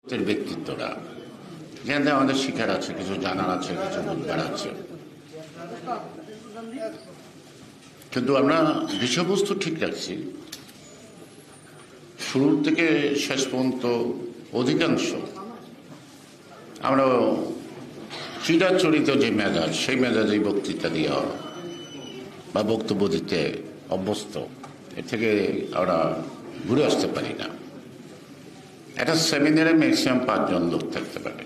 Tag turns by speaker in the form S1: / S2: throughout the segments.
S1: ব্যক্তিত্বরা যেখানে আমাদের শিক্ষার আছে, কিছু জানার আছে, কিছু বুঝবার আছে, কিন্তু আমরা বিষয়বস্তু ঠিক রাখছি। শুরুর থেকে শেষ পর্যন্ত অধিকাংশ আমরা চিরাচরিত যে মেজাজ, সেই মেজাজেই বক্তৃতা দেওয়া বা বক্তব্য দিতে অভ্যস্ত। এর থেকে আমরা ঘুরে আসতে পারি না। একটা সেমিনারে ম্যাক্সিমাম 5 জন লোক থাকতে পারে।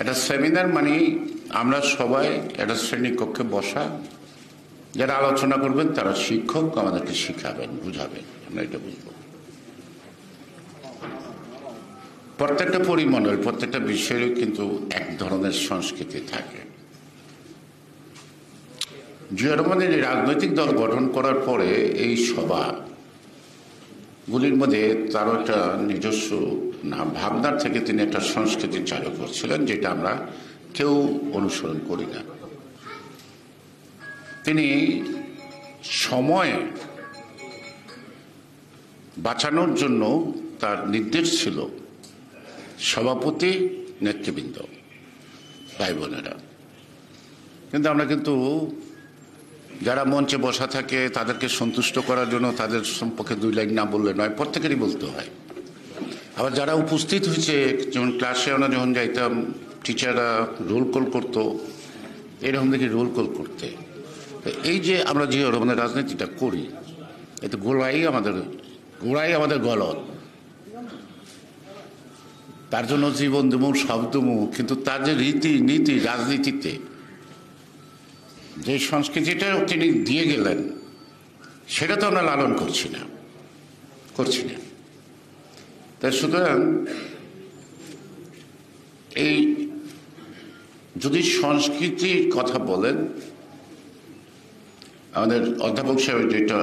S1: একটা সেমিনার মানে আমরা সবাই একটা শ্রেণীকক্ষে বসা, যারা আলোচনা করবেন তারা শিক্ষক, আমাদেরকে শিখাবেন, বুঝাবেন, আমরা এটা বুঝব। প্রত্যেকটা পরিমণ্ডল, প্রত্যেকটা বিষয়েরও কিন্তু এক ধরনের সংস্কৃতি থাকে। জিয়া রহমানের রাজনৈতিক দল গঠন করার পরে এই সভাগুলির মধ্যে তার একটা নিজস্ব ভাবনার থেকে তিনি একটা সংস্কৃতি চালু করছিলেন, যেটা আমরা কেউ অনুসরণ করি না। তিনি সময় বাঁচানোর জন্য তার নির্দেশ ছিল সভাপতি, নেতৃবৃন্দ, ভাই বোনেরা। কিন্তু আমরা যারা মঞ্চে বসা থাকে তাদেরকে সন্তুষ্ট করার জন্য তাদের সম্পর্কে 2 লাইন না বললে নয়, প্রত্যেকেরই বলতে হয়। আবার যারা উপস্থিত হয়েছে, যেমন ক্লাসে আমরা যখন যাইতাম, টিচাররা রোল কল করতো, এরকম দেখি রোল কল করতে। এই যে আমরা যে রকমের রাজনীতিটা করি, এতে গোড়াই আমাদের গলত। তার জন্য জীবন দেবো, সব দেবো, কিন্তু তার যে নীতি রাজনীতিতে যে সংস্কৃতিটা তিনি দিয়ে গেলেন, সেটা তো আমরা লালন করছি না। তাই সুতরাং এই যদি সংস্কৃতির কথা বলেন, আমাদের অধ্যাপক সাহেব যেটা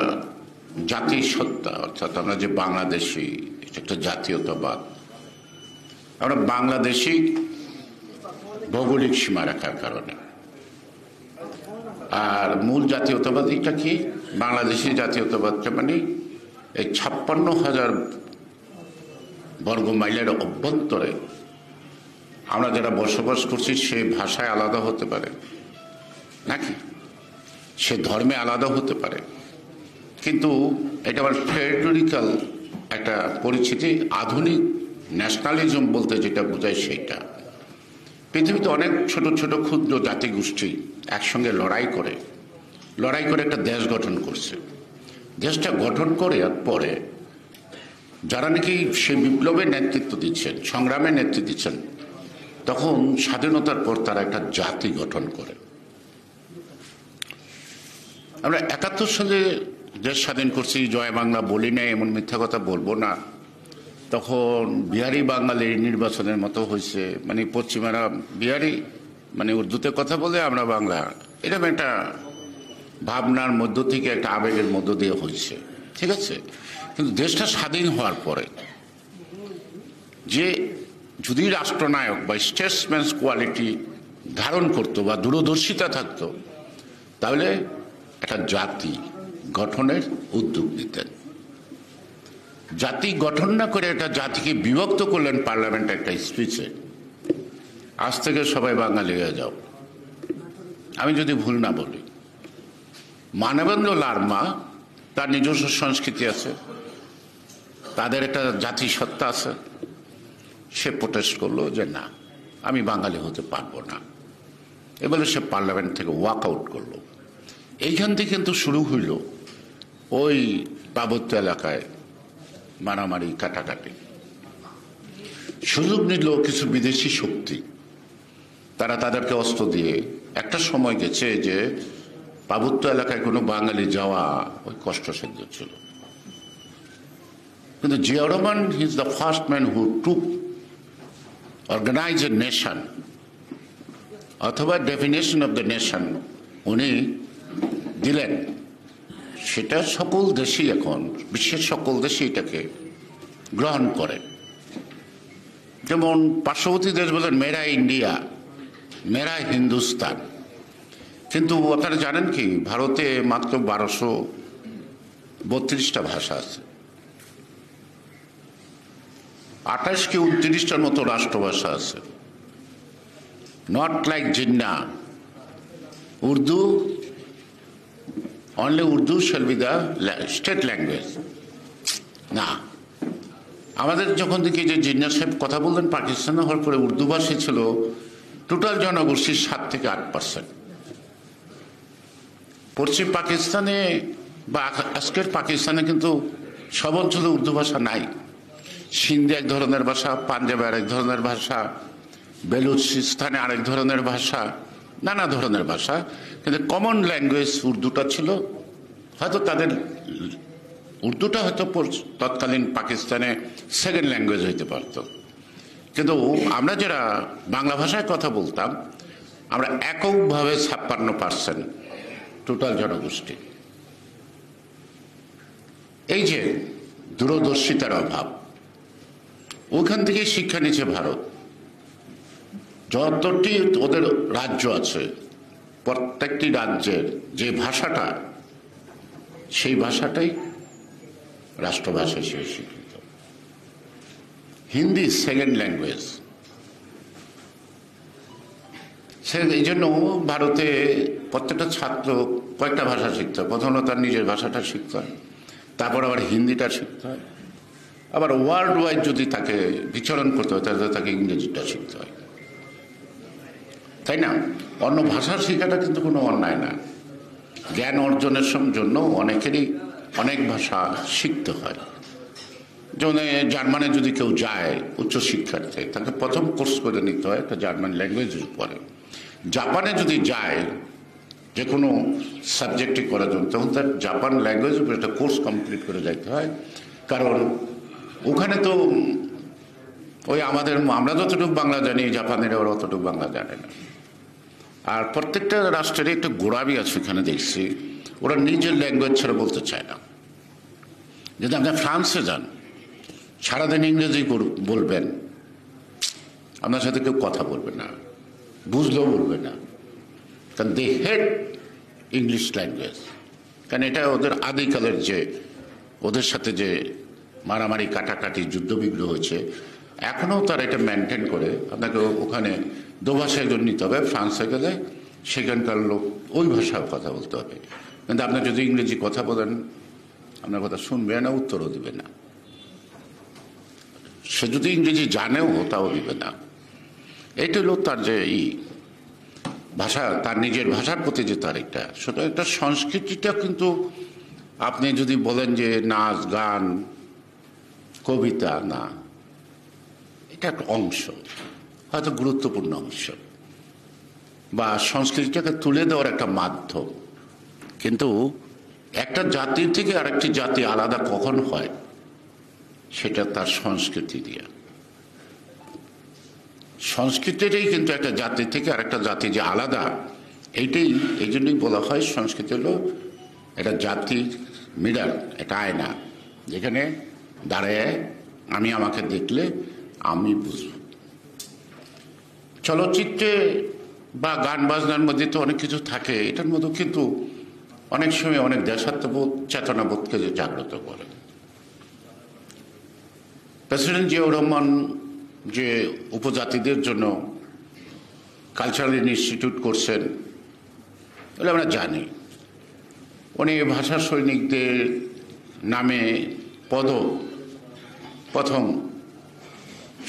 S1: জাতিসত্তা, অর্থাৎ আমরা যে বাংলাদেশি, এটা একটা জাতীয়তাবাদ। আমরা বাংলাদেশি ভৌগোলিক সীমা রাখার কারণে, আর মূল জাতীয়তাবাদ এটা কি? বাংলাদেশি জাতীয়তাবাদটা মানে এই 56,000 বর্গ মাইলের অভ্যন্তরে আমরা যারা বসবাস করছি, সে ভাষায় আলাদা হতে পারে নাকি, সে ধর্মে আলাদা হতে পারে, কিন্তু এটা আবার টেরিটরিক্যাল একটা পরিচিতি। আধুনিক ন্যাশনালিজম বলতে যেটা বোঝায় সেইটা। পৃথিবীতে অনেক ছোট ছোট ক্ষুদ্র জাতিগোষ্ঠী একসঙ্গে লড়াই করে একটা দেশ গঠন করছে। দেশটা গঠন করে পরে যারা নাকি সেই বিপ্লবের নেতৃত্ব দিচ্ছেন, সংগ্রামের নেতৃত্ব দিচ্ছেন, তখন স্বাধীনতার পর তারা একটা জাতি গঠন করে। আমরা 71 সালে দেশ স্বাধীন করছি, জয় বাংলা বলি না, এমন মিথ্যা কথা বলবো না। তখন বিহারি বাঙালির নির্বাচনের মতো হয়েছে, মানে পশ্চিমারা বিহারি, মানে উর্দুতে কথা বলে, আমরা বাংলা, এরকম একটা ভাবনার মধ্য থেকে, একটা আবেগের মধ্য দিয়ে হয়েছে, ঠিক আছে। কিন্তু দেশটা স্বাধীন হওয়ার পরে যে যদি রাষ্ট্রনায়ক বা স্টেটসম্যান কোয়ালিটি ধারণ করতো বা দূরদর্শিতা থাকতো, তাহলে একটা জাতি গঠনের উদ্যোগ নিতেন। জাতি গঠন না করে একটা জাতিকে বিভক্ত করলেন পার্লামেন্টে একটা স্পিচে, আজ থেকে সবাই বাঙালি হয়ে যাও। আমি যদি ভুল না বলি, মানবেন্দ্র লারমা, তার নিজস্ব সংস্কৃতি আছে, তাদের একটা জাতিসত্তা আছে। সে প্রোটেস্ট করলো যে না, আমি বাঙালি হতে পারবো না, এবারে সে পার্লামেন্ট থেকে ওয়াক আউট করলো। এইখান থেকে কিন্তু শুরু হইল ওই পার্বত্য এলাকায় মারামারি, কাটাকাটি। সুযোগ নিল কিছু বিদেশি শক্তি, তারা তাদেরকে অস্ত্র দিয়ে। একটা সময় গেছে যে পার্বত্য এলাকায় কোনো বাঙালি যাওয়া ওই কষ্টসাধ্য ছিল। কিন্তু Zia Rahman is the first man who took organize a nation, অথবা ডেফিনেশন অফ দ্য নেশন উনি দিলেন। সেটা সকল দেশই, এখন বিশ্বের সকল দেশই এটাকে গ্রহণ করে। যেমন পার্শ্ববর্তী দেশ বলেন মেরা ইন্ডিয়া, মেরা হিন্দুস্তান। কিন্তু আপনারা জানেন কি, ভারতে মাত্র 1232টা ভাষা আছে। 28 কি 29টার মতো রাষ্ট্রভাষা আছে। Not like Jinnah Urdu, only Urdu shall be the state language. না, আমাদের যখন দেখি যে জিন্না সাহেব কথা বললেন পাকিস্তানে হওয়ার পরে উর্দুভাষী ছিল টোটাল জনগোষ্ঠীর 7 থেকে 8%। পশ্চিম পাকিস্তানে বা আজকের পাকিস্তানে কিন্তু সব অঞ্চলে উর্দু ভাষা নাই। সিন্ধি এক ধরনের ভাষা, পাঞ্জাবে আরেক ধরনের ভাষা, বেলুচিস্তানে আরেক ধরনের ভাষা, নানা ধরনের ভাষা, কিন্তু কমন ল্যাঙ্গুয়েজ উর্দুটা ছিল। হয়তো তাদের উর্দুটা হয়তো তৎকালীন পাকিস্তানে সেকেন্ড ল্যাঙ্গুয়েজ হইতে পারত, কিন্তু আমরা যারা বাংলা ভাষায় কথা বলতাম আমরা এককভাবে 56% টোটাল জনগোষ্ঠী। এই যে দূরদর্শিতার অভাব, ওখান থেকে শিক্ষা নিচ্ছে ভারত। যতটি ওদের রাজ্য আছে প্রত্যেকটি রাজ্যের যে ভাষাটা, সেই ভাষাটাই রাষ্ট্রভাষা হিসেবে স্বীকৃত। Hindi second language. এই জন্য ভারতে প্রত্যেকটা ছাত্র কয়েকটা ভাষা শিখতে হয়। প্রথমত তার নিজের ভাষাটা শিখতে হয়, তারপর আবার হিন্দিটা শিখতে হয়, আবার ওয়ার্ল্ড ওয়াইড যদি তাকে বিচরণ করতে হয় তাহলে তাকে ইংরেজিটা শিখতে হয়, তাই না? অন্য ভাষা শেখাটা কিন্তু কোনো অন্যায় না। জ্ঞান অর্জনের জন্য অনেকেরই অনেক ভাষা শিখতে হয়। যেমন জার্মানে যদি কেউ যায় উচ্চশিক্ষার্থে, তাকে প্রথম কোর্স করে নিতে হয় একটা জার্মান ল্যাঙ্গুয়েজের উপরে। জাপানে যদি যায় যে কোনো সাবজেক্টে করার জন্য, তখন তার জাপান ল্যাঙ্গুয়েজের উপরে একটা কোর্স কমপ্লিট করে যাইতে হয়। কারণ ওখানে তো ওই আমরা যতটুকু বাংলা জানি, জাপানের ওরা অতটুকু বাংলা জানে না। আর প্রত্যেকটা রাষ্ট্রেরই একটা গোড়ামি আছে এখানে দেখছি, ওরা নিজের ল্যাঙ্গুয়েজ ছাড়া বলতে চায় না। যদি আপনি ফ্রান্সে যান, সারাদিন ইংরেজি বলবেন, আপনার সাথে কেউ কথা বলবে না, বুঝলেও বলবে না, কারণ দে হেট ইংলিশ ল্যাঙ্গুয়েজ। কারণ এটা ওদের আদিকালের যে ওদের সাথে যে মারামারি কাটাকাটি যুদ্ধবিগ্রহ হয়েছে, এখনও তারা এটা মেনটেন করে। আপনাকে ওখানে দোভাষায় নিতে হবে। ফ্রান্সে গেলে সেখানকার লোক ওই ভাষায় কথা বলতে হবে, কিন্তু আপনি যদি ইংরেজি কথা বলেন আপনার কথা শুনবে না, উত্তরও দিবে না। সে যদি ইংরেজি জানেও তাও দিবে না। এইটা হলো তার যে ভাষা, তার নিজের ভাষার প্রতি যে তার একটা সংস্কৃতিটা। কিন্তু আপনি যদি বলেন যে নাচ গান কবিতা, না, এটা একটা অংশ, হয়তো গুরুত্বপূর্ণ অংশ, বা সংস্কৃতিটাকে তুলে দেওয়ার একটা মাধ্যম। কিন্তু একটা জাতির থেকে আরেকটি জাতি আলাদা কখন হয়, সেটা তার সংস্কৃতি দিয়ে। সংস্কৃতিটাই কিন্তু একটা জাতি থেকে আরেকটা জাতি যে আলাদা, এই জন্যই বলা হয় সংস্কৃতি হলো একটা জাতির মিরর, একটা আয়না, যেখানে দাঁড়ায় আমি আমাকে দেখলে আমি বুঝব। চলচ্চিত্রে বা গান বাজনার মধ্যে তো অনেক কিছু থাকে, এটার মধ্যে কিন্তু অনেক সময় অনেক দেশাত্মবোধ, চেতনাবোধকে জাগ্রত করে। প্রেসিডেন্ট জিয়াউর রহমান যে উপজাতিদের জন্য কালচারাল ইনস্টিটিউট করছেন, এগুলো আমরা জানি। উনি ভাষা সৈনিকদের নামে প্রথম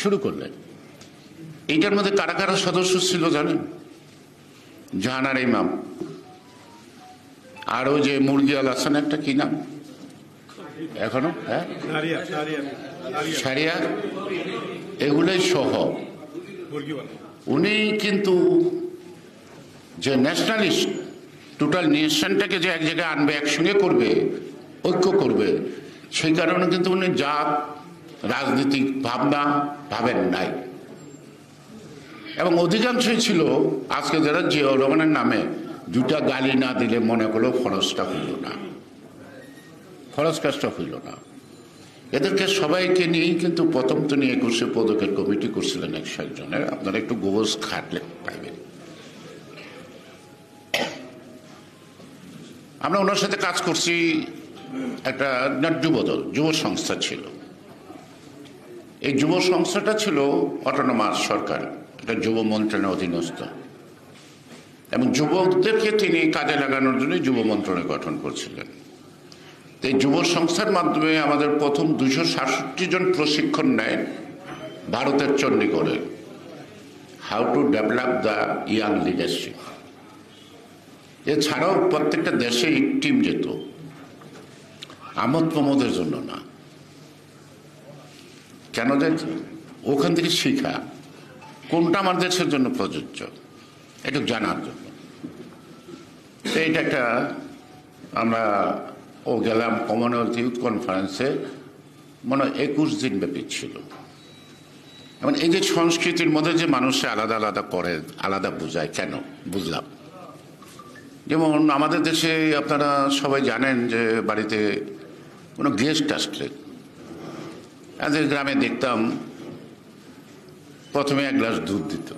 S1: শুরু করলেন। এইটার মধ্যে কারা কারা সদস্য ছিল জানেন? জাহানার ইমাম, আরও যে মুরগিয়াল আছেন, একটা কি নাম এখনো, হ্যাঁ, সারিয়া, এগুলোই সহ উনি কিন্তু যে ন্যাশনালিস্ট, টোটাল নেশনটাকে যে এক জায়গায় আনবে, একসঙ্গে করবে, ঐক্য করবে, সেই কারণে কিন্তু উনি জাত রাজনৈতিক ভাবনা ভাবেন নাই। এবং অধিকাংশই ছিল আজকে যারা জিয়াউর রহমানের নামে দুটা গালি না দিলে মনে করলো ফরজটা হইল না, ফরজ কাজটা হইল না। এদেরকে সবাইকে নিয়েই কিন্তু প্রথম তো নিয়ে 21 পদকের কমিটি করছিলেন 100 জনের। আপনারা একটু গোবজ খাটলে পাইবেন। আমরা ওনার সাথে কাজ করছি, একটা যুবদল, যুব সংস্থা ছিল। এই যুব সংস্থাটা ছিল অটোনমাস সরকার, এটা যুব মন্ত্রণালয়ের অধীনস্থ, এবং যুবকদেরকে তিনি কাজে লাগানোর জন্য যুব মন্ত্রণালয় গঠন করছিলেন। এই যুব সংস্থার মাধ্যমে আমাদের প্রথম 267 জন প্রশিক্ষণ নেয় ভারতের চণ্ডীগড়ে, how to develop the young leadership. এছাড়াও প্রত্যেকটা দেশে টিম যেত, আমোদ প্রমোদের জন্য না। কেন যাইত? ওখান থেকে শিখা কোনটা আমার দেশের জন্য প্রযোজ্য এটা জানার জন্য। এইটা একটা আমরা গেলাম কমনওয়েলথ ইউথ কনফারেন্সে, মনে হয় 21 দিন ব্যাপী ছিল। এবং এই যে সংস্কৃতির মধ্যে যে মানুষে আলাদা আলাদা করে, আলাদা বোঝায়, কেন বুঝলাম। যেমন আমাদের দেশে আপনারা সবাই জানেন যে বাড়িতে কোনো গেস্ট আসলে আজকে গ্রামে দেখতাম প্রথমে 1 গ্লাস দুধ দিত,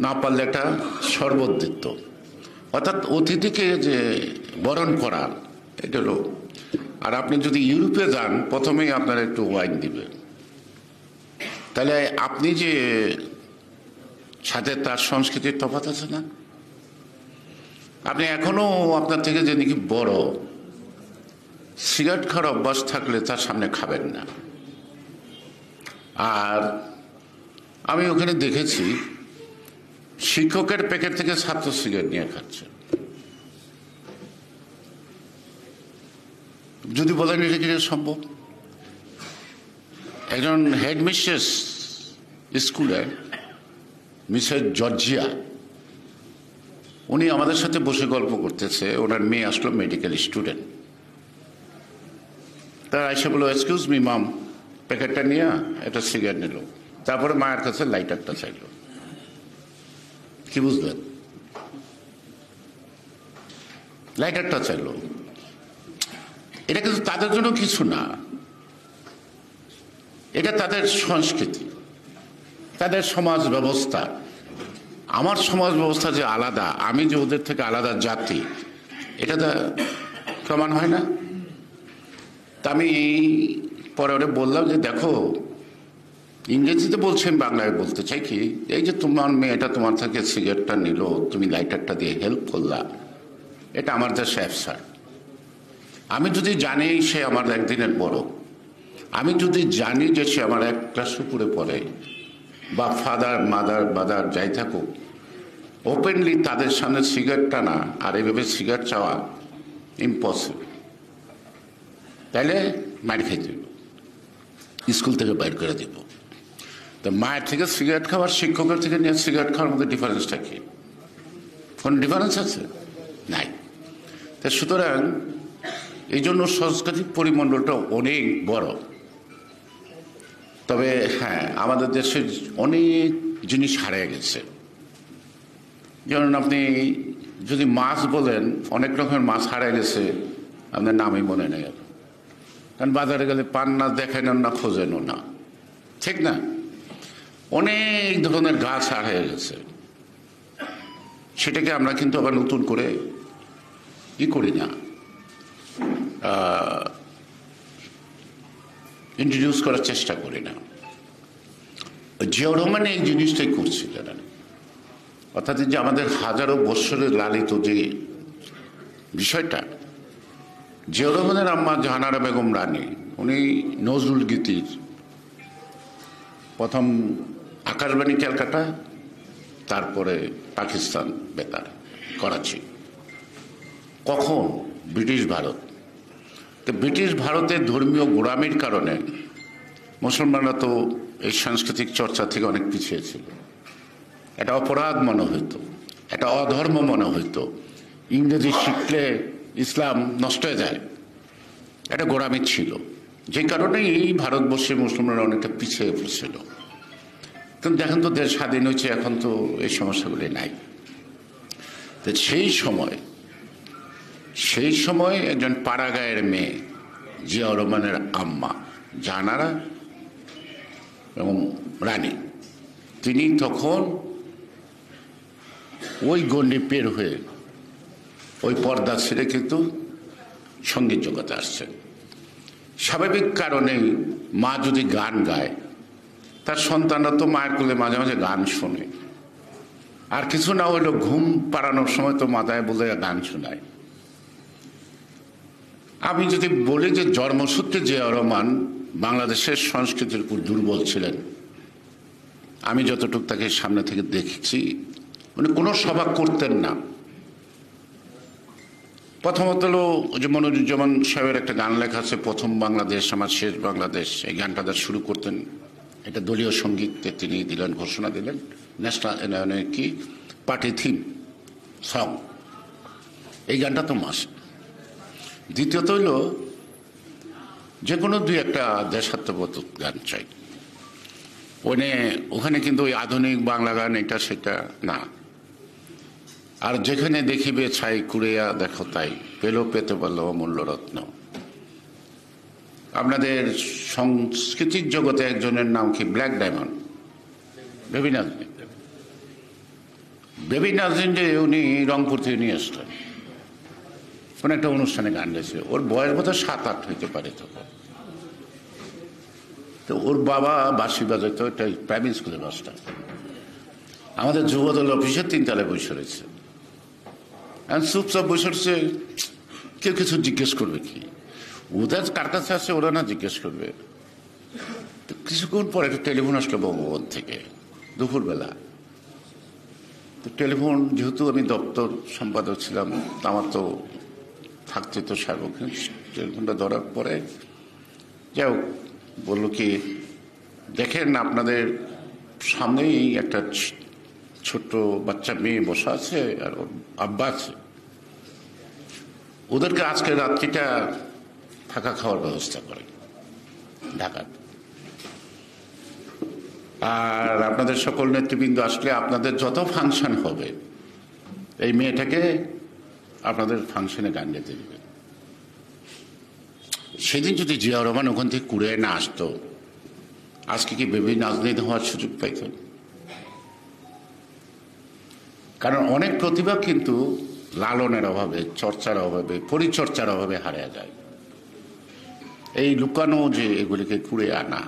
S1: না পারলে একটা শরবত দিত, অর্থাৎ অতিথিকে যে বরণ করা এটা হলো। আর আপনি যদি ইউরোপে যান প্রথমেই আপনারা একটু ওয়াইন দিবে, তাহলে আপনি যে সাথে তার সংস্কৃতির তফাৎ আছে না। আপনি এখনো আপনার থেকে যে নাকি বড় সিগারেট খাওয়ার অভ্যাস থাকলে তার সামনে খাবেন না। আর আমি ওখানে দেখেছি শিক্ষকের প্যাকেট থেকে ছাত্র সিগারেট নিয়ে খাচ্ছে। যদি বলেন এটা কি সম্ভব? একজন হেডমিস্ট্রেস স্কুলে, মিসেস জর্জিয়া, উনি আমাদের সাথে বসে গল্প করতেছে। ওনার মেয়ে আসলো মেডিকেল স্টুডেন্ট, তার এসে বললো, এক্সকিউজ মি মাম, প্যাকেটটা নিয়ে একটা সিগারেট নিল। তারপরে মায়ের কাছে লাইটারটা চাইল। কি বুঝলেন? লাইটারটা চাইল। এটা কিন্তু তাদের জন্য কিছু না, এটা তাদের সংস্কৃতি, তাদের সমাজ ব্যবস্থা। আমার সমাজ ব্যবস্থা যে আলাদা, আমি যে ওদের থেকে আলাদা জাতি, এটা তো প্রমাণ হয় না। তা আমি পরে ওরা বললাম যে দেখো, ইংরেজিতে বলছেন, বাংলায় বলতে চাই কি, এই যে তোমার মেয়েটা তোমার থেকে সিগারেটটা নিল, তুমি লাইটারটা দিয়ে হেল্প করলা, এটা আমার দেশে অ্যাবসার্ড। আমি যদি জানি সে আমার একদিনের বড়, আমি যদি জানি যে সে আমার 1 ক্লাস উপরে পড়ে, বা ফাদার মাদার যাই থাকুক, ওপেনলি তাদের সামনে সিগারেট টানা আর এইভাবে সিগারেট চাওয়া ইম্পসিবল। তাইলে মায়ের খেয়ে দেব, স্কুল থেকে বাইর করে দেব। তো মায়ের থেকে সিগারেট খাওয়ার, শিক্ষকের থেকে নিয়ে সিগারেট খাওয়ার মধ্যে ডিফারেন্সটা কি? কোন ডিফারেন্স আছে? নাই। তা সুতরাং এই জন্য সাংস্কৃতিক পরিমণ্ডলটা অনেক বড়। তবে হ্যাঁ, আমাদের দেশের অনেক জিনিস হারিয়ে গেছে। যেমন আপনি যদি মাছ বলেন, অনেক রকমের মাছ হারিয়ে গেছে, আপনার নামই মনে নেই। কারণ বাজারে গেলে পান না, দেখেন না, খোঁজেন না, ঠিক না? অনেক ধরনের গাছ হারিয়ে গেছে, সেটাকে আমরা কিন্তু আবার নতুন করে করি না, ইন্ট্রোডিউস করার চেষ্টা করি না। জিয়াউর রহমান এই জিনিসটাই করছিলেন। অর্থাৎ যে আমাদের হাজারো বৎসরের লালিত যে বিষয়টা, জিয়াউর রহমানের আম্মা জাহানারা বেগম রানী, উনি নজরুল গীতির প্রথম আকাশবাণী ক্যালকাটা, তারপরে পাকিস্তান বেতার করাচি। কখন? ব্রিটিশ ভারত। তো ব্রিটিশ ভারতের ধর্মীয় গোড়ামির কারণে মুসলমানরা তো এই সাংস্কৃতিক চর্চা থেকে অনেক পিছিয়ে ছিল। এটা অপরাধ মনে হইতো, এটা অধর্ম মনে হইতো, ইংরেজি শিখলে ইসলাম নষ্ট হয়ে যায়, এটা গোড়ামি ছিল। যে কারণে এই ভারতবর্ষে মুসলমানরা অনেকটা পিছিয়ে পড়ছিল। কিন্তু দেখেন তো, দেশ স্বাধীন হয়েছে, এখন তো এই সমস্যাগুলি নাই। তো সেই সময় একজন পাড়াগাঁয়ের মেয়ে, জিয়াউর রহমানের আম্মা জাহানারা এবং রানী, তিনি তখন ওই গণ্ডি পের হয়ে ওই পর্দা ছেড়ে কিন্তু সঙ্গীত জগতে আসছেন। স্বাভাবিক কারণেই মা যদি গান গায়, তার সন্তানরা তো মায়ের কোলে মাঝে মাঝে গান শোনে, আর কিছু না হইলেও ঘুম পাড়ানোর সময় তো মাথায় বলে গান শোনায়। আমি যদি বলি যে জন্মসূত্রে জিয়াউর রহমান বাংলাদেশের সংস্কৃতির উপর দুর্বল ছিলেন, আমি যতটুকু তাকে সামনে থেকে দেখেছি, উনি কোনো সভা করতেন না। প্রথমত হলো যে মনিরুজ্জামান সাহেবের একটা গান লেখা আছে, প্রথম বাংলাদেশ আমার শেষ বাংলাদেশ, এই গানটা তার শুরু করতেন, এটা দলীয় সঙ্গীতে তিনি দিলেন, ঘোষণা দিলেন, ন্যাশনাল কি পার্টি থিম সং, এই গানটা তো মাস। দ্বিতীয়ত হইল যে কোনো দুই একটা দেশাত্মবোধক গান চাই, ওখানে কিন্তু ওই আধুনিক বাংলা গান এটা সেটা না। আর যেখানে দেখিবে ছাই কুড়িয়া দেখো তাই, পেলো পেতে পারলো অমূল্য রত্ন। আপনাদের সাংস্কৃতিক জগতে একজনের নাম কি black diamond, baby Naznin. Baby Naznin যে উনি রংপুর থেকে নিয়ে আসলেন, কোন একটা অনুষ্ঠানে গান গেছে, ওর বয়স বোধ 7-8 হইতে পারে তখন। তো ওর বাবা বাঁশি বাজাইতো, এটা প্রাইমারি স্কুলের বাসটা, আমাদের যুবদল অফিসের 3 তলায় বসে রয়েছে, চুপচাপ বসে রয়েছে। কেউ কিছু জিজ্ঞেস করবে কি, ওদের কার কাছে আছে ওরা না জিজ্ঞেস করবে। কিছুক্ষণ পরে একটা টেলিফোন আসলো বঙ্গবন্ধু থেকে দুপুরবেলা। তো টেলিফোন, যেহেতু আমি দপ্তর সম্পাদক ছিলাম, আমার তো থাকতে তো সার্বক্ষণিক, টেলিফোনটা ধরার পরে যাই হোক বললো কি, দেখেন আপনাদের সামনেই একটা ছোট্ট বাচ্চা মেয়ে বসা আছে আর ওর আব্বা আছে, ওদেরকে আজকে রাত্রিটা থাকা খাওয়ার ব্যবস্থা করে ঢাকার। আর আপনাদের সকল নেতৃবৃন্দ আসলে আপনাদের যত ফাংশন হবে, এই মেয়েটাকে আপনাদের ফাংশনে গান গাইতে দেবেন। সেদিন যদি জিয়াউর রহমান ওখান থেকে কুড়িয়ে না আসতো, আজকে কি বেবি নাজনীন হওয়ার সুযোগ পাইতেন? কারণ অনেক প্রতিভা কিন্তু লালনের অভাবে, চর্চার অভাবে, পরিচর্চার অভাবে হারিয়ে যায়। এই লুকানো যে এগুলিকে কুড়ে আনা,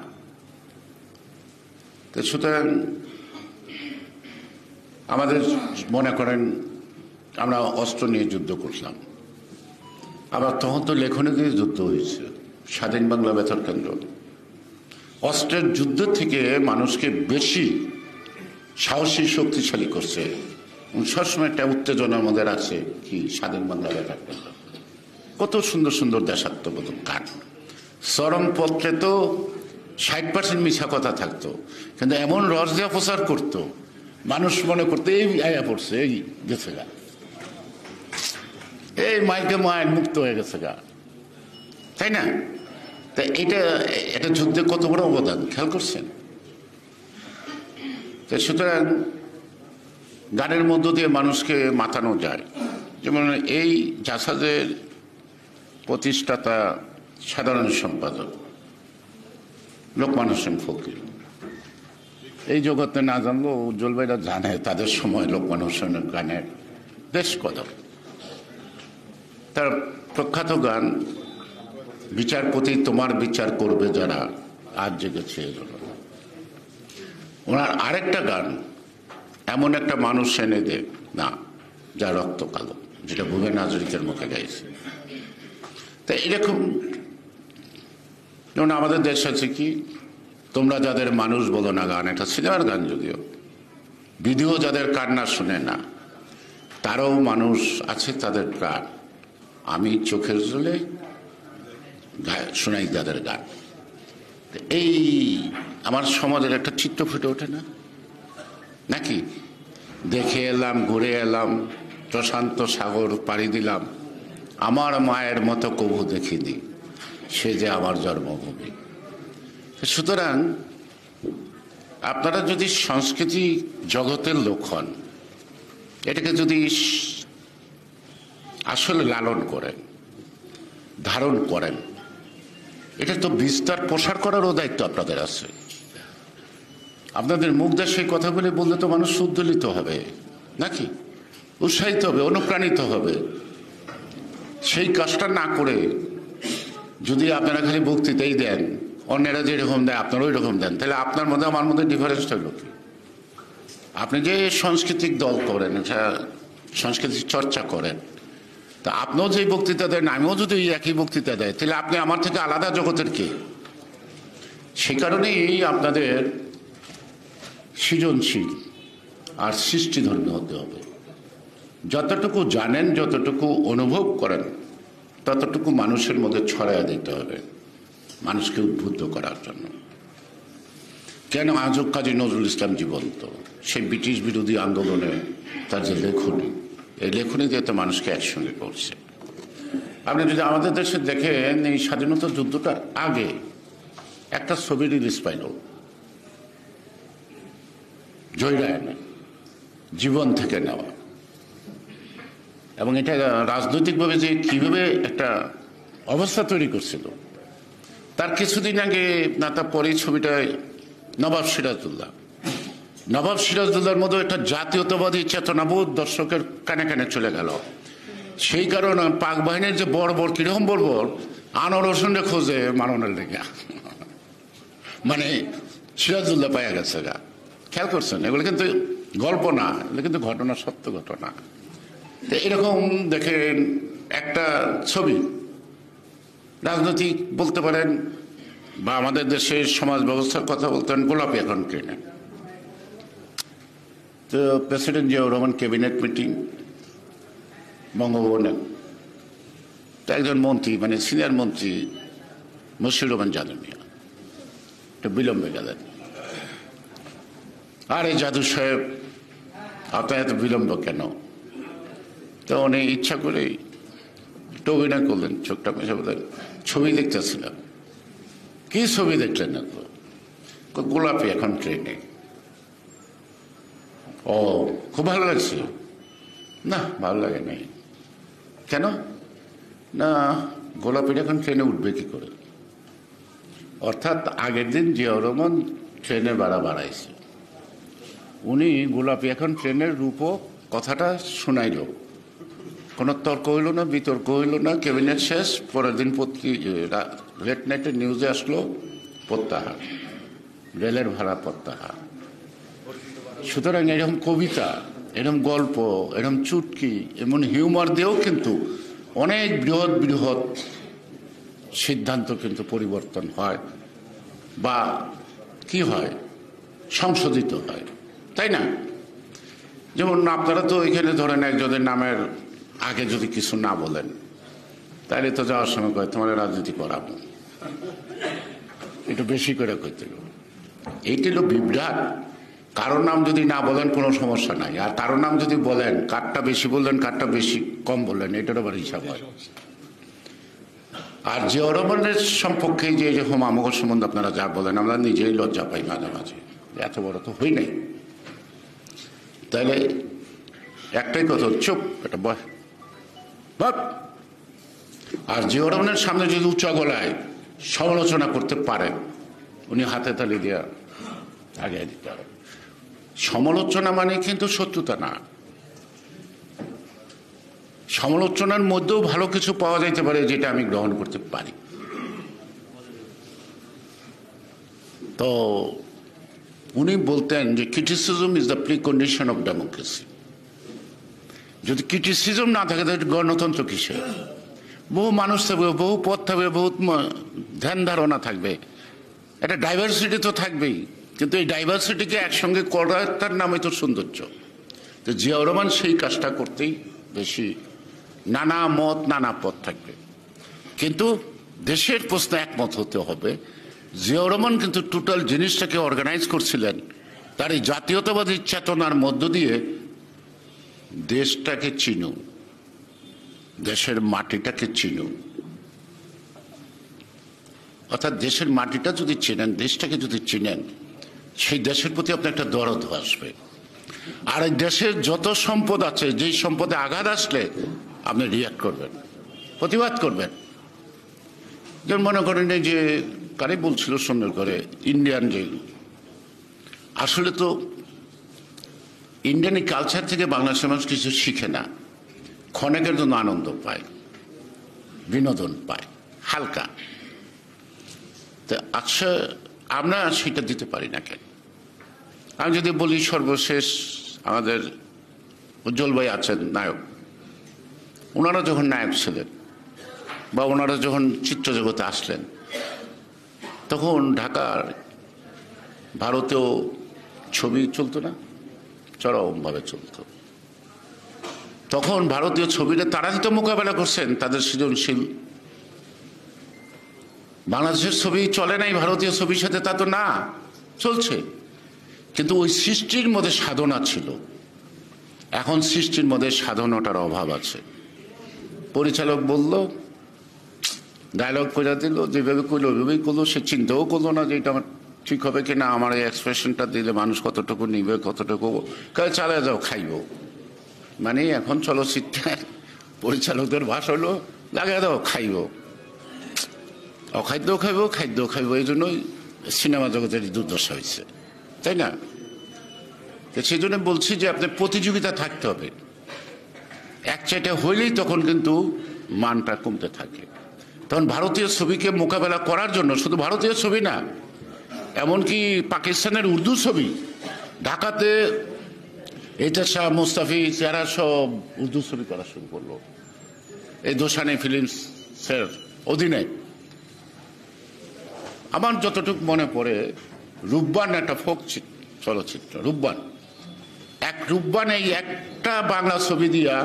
S1: তো সুতরাং আমাদের মনে করেন আমরা অস্ত্র নিয়ে যুদ্ধ করলাম, আবার তখন তো লেখনী দিয়ে যুদ্ধ হয়েছে, স্বাধীন বাংলা বেতার কেন্দ্র। অস্ত্রের যুদ্ধ থেকে মানুষকে বেশি সাহসী শক্তিশালী করছে, সবসময় একটা উত্তেজনার মধ্যে আছে কি স্বাধীন বাংলা বেতার কেন্দ্র। কত সুন্দর সুন্দর দেশাত্মবোধক গান, চরমপত্রে তো 60% মিছা কথা থাকতো, কিন্তু এমন রস দেওয়া প্রচার করতো, মানুষ মনে করতো এই আয়া পড়ছে, এই গেছে গা, এই মাইকে মায়ের মুক্ত হয়ে গেছে গা, তাই না? তা এটা যুদ্ধে কত বড় অবদান খেয়াল করছেন? সুতরাং গানের মধ্য দিয়ে মানুষকে মাতানো যায়। যেমন এই জাসাজের প্রতিষ্ঠাতা সাধারণ সম্পাদক লোকমান হোসেন ফকির, এই জগতে না জানলেও উজ্জ্বল ভাইরা জানে, তাদের সময় লোকমান হোসেনের গানের বেশ কদর। তার প্রখ্যাত গান বিচারপতি তোমার বিচার করবে যারা, আজ জেগেছে এজন্য। ওনার আরেকটা গান এমন একটা মানুষ এনে দে না যা রক্ত কালো, যেটা ভুবন হাজরিকার মুখে গাইছে। তা এরকম যেমন আমাদের দেশ আছে কি তোমরা যাদের মানুষ বলো না গান, এটা সিনেমার গান, যদিও ভিডিও যাদের কান্না শুনে না, তারাও মানুষ আছে, তাদের প্রাণ আমি চোখের জলে শোনাই তাদের গান। এই আমার সমাজের একটা চিত্র ফুটে ওঠে না নাকি? দেখে এলাম, ঘুরে এলাম, প্রশান্ত সাগর পাড়ি দিলাম, আমার মায়ের মতো কবু দেখিনি, সে যে আমার জন্মভূমি। সুতরাং আপনারা যদি সংস্কৃতি জগতের লোক হন, এটাকে যদি আসলে লালন করেন, ধারণ করেন, এটা তো বিস্তার প্রসার করারও দায়িত্ব আপনাদের আছে। আপনাদের মুখ দিয়ে সেই কথাগুলি বললে তো মানুষ উদ্দোলিত হবে নাকি, উৎসাহিত হবে, অনুপ্রাণিত হবে। সেই কাজটা না করে যদি আপনারা খালি বক্তৃতাই দেন, অন্যেরা যেরকম দেয় আপনারা ওই রকম দেন, তাহলে আপনার মধ্যে আমার মধ্যে ডিফারেন্সটা হলো কি? আপনি যে সাংস্কৃতিক দল করেন, সাংস্কৃতিক চর্চা করেন, তা আপনিও যে বক্তৃতা দেন, আমিও যদি একই বক্তৃতা দেয়, তাহলে আপনি আমার থেকে আলাদা জগতের কে? সেই কারণেই আপনাদের সৃজনশীল আর সৃষ্টিধর্মী হতে হবে। যতটুকু জানেন, যতটুকু অনুভব করেন, ততটুকু মানুষের মধ্যে ছড়াইয়া দিতে হবে, মানুষকে উদ্বুদ্ধ করার জন্য। কেন আজও কাজী নজরুল ইসলাম জীবন্ত, সেই ব্রিটিশ বিরোধী আন্দোলনে তার যে লেখনী, এই লেখনী দিয়ে তো মানুষকে একসঙ্গে করছে। আপনি যদি আমাদের দেশে দেখেন, এই স্বাধীনতা যুদ্ধটার আগে একটা ছবি রিলিজ পাইল, জয়রায়নের জীবন থেকে নেওয়া, এবং এটা রাজনৈতিকভাবে যে কিভাবে একটা অবস্থা তৈরি করছিল। তার কিছুদিন আগে না তার পরেই ছবিটায় নবাব সিরাজউদ্দৌলার মতো একটা জাতীয়তাবাদী চেতনাবোধ দর্শকের কানে কানে চলে গেল। সেই কারণে পাক বাহিনীর যে বড় কিরকম বর্বর, আনোয়ার হোসেনের খোঁজে মারণের লেগে, মানে সিরাজউদ্দৌলা পাইয়া গেছে গা। খেয়াল করছেন? এগুলো কিন্তু গল্প না, এগুলো কিন্তু ঘটনা, সত্য ঘটনা। তো এরকম দেখেন একটা ছবি, রাজনৈতিক বলতে পারেন বা আমাদের দেশের সমাজ ব্যবস্থার কথা বলতেন, গোলাপি এখন ট্রেনে। তো president Ziaur Rahman cabinet meeting বঙ্গভবনে, তো একজন মন্ত্রী, মানে সিনিয়র মন্ত্রী মশিউর রহমান জাদু মিয়া একটু বিলম্বে গেলেন। আরে জাদু সাহেব, আপনার এত বিলম্ব কেন? তো উনি ইচ্ছা করেই একটু অভিনয় করলেন, চোখটা মেশে বললেন, ছবি দেখতেছিলাম। কি ছবি দেখলেন না? তো গোলাপি এখন ট্রেনে। ও, খুব ভালো লাগছে? না, ভালো লাগে নাই। কেন? না, গোলাপির এখন ট্রেনে উঠবে কি করে? অর্থাৎ আগের দিন জিয়াউর রহমান ট্রেনে ভাড়া বাড়াইছে, উনি গোলাপি এখন ট্রেনের রূপক কথাটা শুনাইল, কোনো তর্ক হইল না, বিতর্ক হইল না, ক্যাবিনেট শেষ। পরের দিন লেট নাইটের নিউজে আসলো প্রত্যাহার, রেলের ভাড়া প্রত্যাহার। সুতরাং এরকম কবিতা, এরকম গল্প, এরকম চুটকি, এমন হিউমার দিয়েও কিন্তু অনেক বৃহৎ বৃহৎ সিদ্ধান্ত কিন্তু পরিবর্তন হয় বা কি হয়, সংশোধিত হয়, তাই না? যেমন আপনারা তো এখানে ধরেন একজনের নামের আগে যদি কিছু না বলেন, তাহলে তো যাওয়ার সময় কয় তোমার রাজনীতি করাবো, একটু বেশি করে কইতে। এইটি হলো বিভ্রাট। কারোর নাম যদি না বলেন কোনো সমস্যা নাই, আর কারোর নাম যদি বলেন, কারটা বেশি বললেন, কারটা বেশি কম বললেন, এটার আবার হিসাব হয়। আর জিয়াউর রহমানের সম্পর্কে যে এরকম আমাকে সম্বন্ধে আপনারা যা বলেন, আমরা নিজেই লজ্জা পাই মাঝে মাঝে, এত বড় তো হই নাই। তাহলে একটাই কথা, চুপ, এটা বয়। আর জিয়াউর রহমানের সামনে যদি উঁচা গলায় সমালোচনা করতে পারেন, উনি হাতে তালি দিয়ে আগে দিতে হবে। সমালোচনা মানে কিন্তু শত্রুতা না, সমালোচনার মধ্যেও ভালো কিছু পাওয়া যাইতে পারে যেটা আমি গ্রহণ করতে পারি। তো উনি বলতেন যে criticism is the pre condition of democracy. যদি ক্রিটিসিজম না থাকে তাহলে গণতন্ত্র কিসে? বহু মানুষ থাকবে, বহু পথ থাকবে, বহুত ধ্যান ধারণা থাকবে, একটা ডাইভার্সিটি তো থাকবেই, কিন্তু এই ডাইভার্সিটিকে একসঙ্গে করার তার নামই তো সৌন্দর্য। তো জিয়াউর রহমান সেই কাজটা করতেই বেশি, নানা মত নানা পথ থাকবে, কিন্তু দেশের প্রশ্নে একমত হতে হবে। জিয়াউর রহমান কিন্তু টোটাল জিনিসটাকে অর্গানাইজ করছিলেন তার এই জাতীয়তাবাদী চেতনার মধ্য দিয়ে। দেশটাকে চিনুন, দেশের মাটিটাকে চিনুন, অর্থাৎ দেশের মাটিটা যদি চেনেন, দেশটাকে যদি চিনেন, সেই দেশের প্রতি আপনার একটা দরদ আসবে। আর এই দেশের যত সম্পদ আছে, যেই সম্পদে আঘাত আসলে আপনি রিয়াক্ট করবেন, প্রতিবাদ করবেন। যেমন মনে করেন এই যে কারে বলছিল সুন্দর করে, ইন্ডিয়ান যে, আসলে তো ইন্ডিয়ান কালচার থেকে বাংলাদেশের মানুষ কিছু শিখে না, ক্ষণিকের জন্য আনন্দ পায়, বিনোদন পায়, হালকা। তো আচ্ছা, আমরা সেটা দিতে পারি না কেন? আমি যদি বলি সর্বশেষ আমাদের উজ্জ্বল ভাই আছেন নায়ক, ওনারা যখন নায়ক ছিলেন বা ওনারা যখন চিত্রজগতে আসলেন, তখন ঢাকার ভারতেও ছবি চলতো না, চরমভাবে চলত। তখন ভারতীয় ছবিটা তারাই তো মোকাবেলা করছেন, তাদের সৃজনশীল। বাংলাদেশের ছবি চলে নাই ভারতীয় ছবির সাথে, তা তো না, চলছে। কিন্তু ওই সৃষ্টির মধ্যে সাধনা ছিল। এখন সৃষ্টির মধ্যে সাধনাটার অভাব আছে। পরিচালক বলল, ডায়লগ করে দিল, যেভাবে করলো ওইভাবেই করলো, সে চিন্তাও করলো না যে এটা আমার ঠিক হবে কিনা, আমার এই এক্সপ্রেশনটা দিলে মানুষ কতটুকু নিবে, কতটুকু চালিয়ে যাও খাইব। মানে এখন চলচ্চিত্রের পরিচালকদের ভাষা হলো লাগিয়ে দাও খাইব, অখাদ্য খাইব, খাদ্য খাইব। এই জন্যই সিনেমা জগতের দুর্দশা হয়েছে, তাই না? সেই জন্য বলছি যে আপনার প্রতিযোগিতা থাকতে হবে। এক চাইটা হইলেই তখন কিন্তু মানটা কমতে থাকে। তখন ভারতীয় ছবিকে মোকাবেলা করার জন্য, শুধু ভারতীয় ছবি না, এমনকি পাকিস্তানের উর্দু ছবি, ঢাকাতে এটা শাহ মুস্তাফি যারা সব উর্দু ছবি করা শুরু করলো এই দোসানি ফিল্মসের অধীনে। আমার যতটুকু মনে পড়ে, রূপবান একটা ফোক চলচ্চিত্র, রূপবান রূপবান এই একটা বাংলা ছবি দিয়া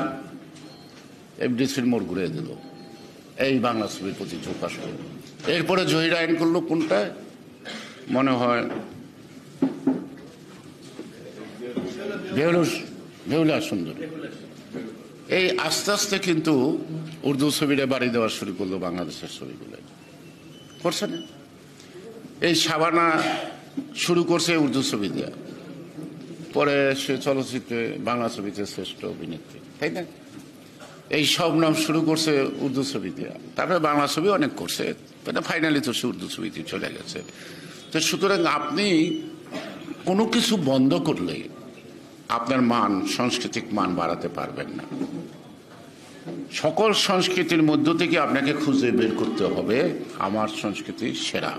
S1: এফডিসির মোড় ঘুরিয়ে দিল, এই বাংলা ছবির প্রতি ঝোঁক আসলো। এরপরে জহির আইন করলো কোনটায় মনে হয়, বেহুলা সুন্দরী। এই আস্তে আস্তে কিন্তু উর্দু ছবিটা বাড়ি দেওয়া শুরু করলো বাংলাদেশের ছবিগুলো, করছে না? এই শাবানা শুরু করছে উর্দু ছবি দেওয়া, পরে সে চলচ্চিত্রে বাংলা ছবিতে শ্রেষ্ঠ অভিনেত্রী, তাই না? এই সব নাম শুরু করছে উর্দু ছবি দেওয়া, তারপরে বাংলা ছবি অনেক করছে, ফাইনালি তো সে উর্দু ছবিতে চলে গেছে। তো সুতরাং আপনি কোনো কিছু বন্ধ করলে আপনার মান, সাংস্কৃতিক মান বাড়াতে পারবেন না। সকল সংস্কৃতির মধ্য থেকে আপনাকে খুঁজে বের করতে হবে আমার সংস্কৃতি সেরা,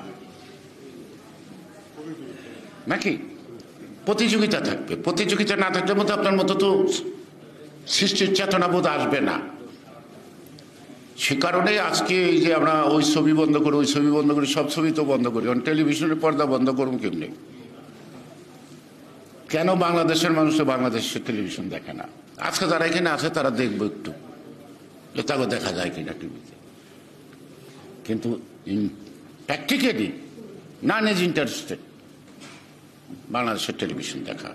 S1: নাকি? প্রতিযোগিতা থাকবে। প্রতিযোগিতা না থাকলে মতো আপনার মতো তো সৃষ্টির চেতনাবোধ আসবে না। সে কারণে আজকে এই যে আমরা ওই ছবি বন্ধ করি, ওই ছবি বন্ধ করি, সব ছবি তো বন্ধ করি। কারণ টেলিভিশনের পর্দা বন্ধ করুন কেমনি? কেন বাংলাদেশের মানুষ তো বাংলাদেশের টেলিভিশন দেখে না? আজকে যারা এখানে আছে তারা দেখবো একটু, তাকে দেখা যায় কিনা টিভিতে। কিন্তু প্র্যাকটিক্যালি নন ইজ ইন্টারেস্টেড বাংলাদেশের টেলিভিশন দেখা।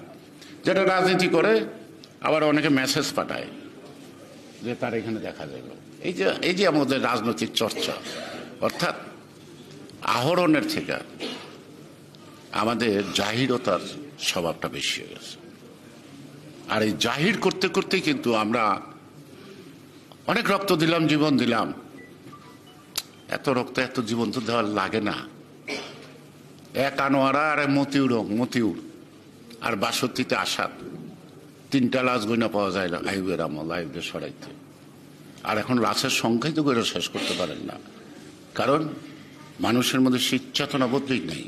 S1: যেটা রাজনীতি করে, আবার অনেকে মেসেজ পাঠায় যে তার এখানে দেখা যায়। এই যে আমাদের রাজনৈতিক চর্চা, অর্থাৎ আহরণের থেকে আমাদের জাহিরতার স্বভাবটা বেশি হয়ে গেছে। আর এই জাহির করতে করতে কিন্তু আমরা অনেক রক্ত দিলাম, জীবন দিলাম। এত রক্ত, এত জীবন তো দেওয়ার লাগে না। এক আনোয়ারা আর মতিউর আর ৬২তে আসাদ, ৩টা লাশ গইনা পাওয়া যায় না আইবের আমল, আইবের সরাইতে। আর এখন লাশের সংখ্যাই তো গইরা শেষ করতে পারেন না, কারণ মানুষের মধ্যে সেই চেতনাবোধই নেই।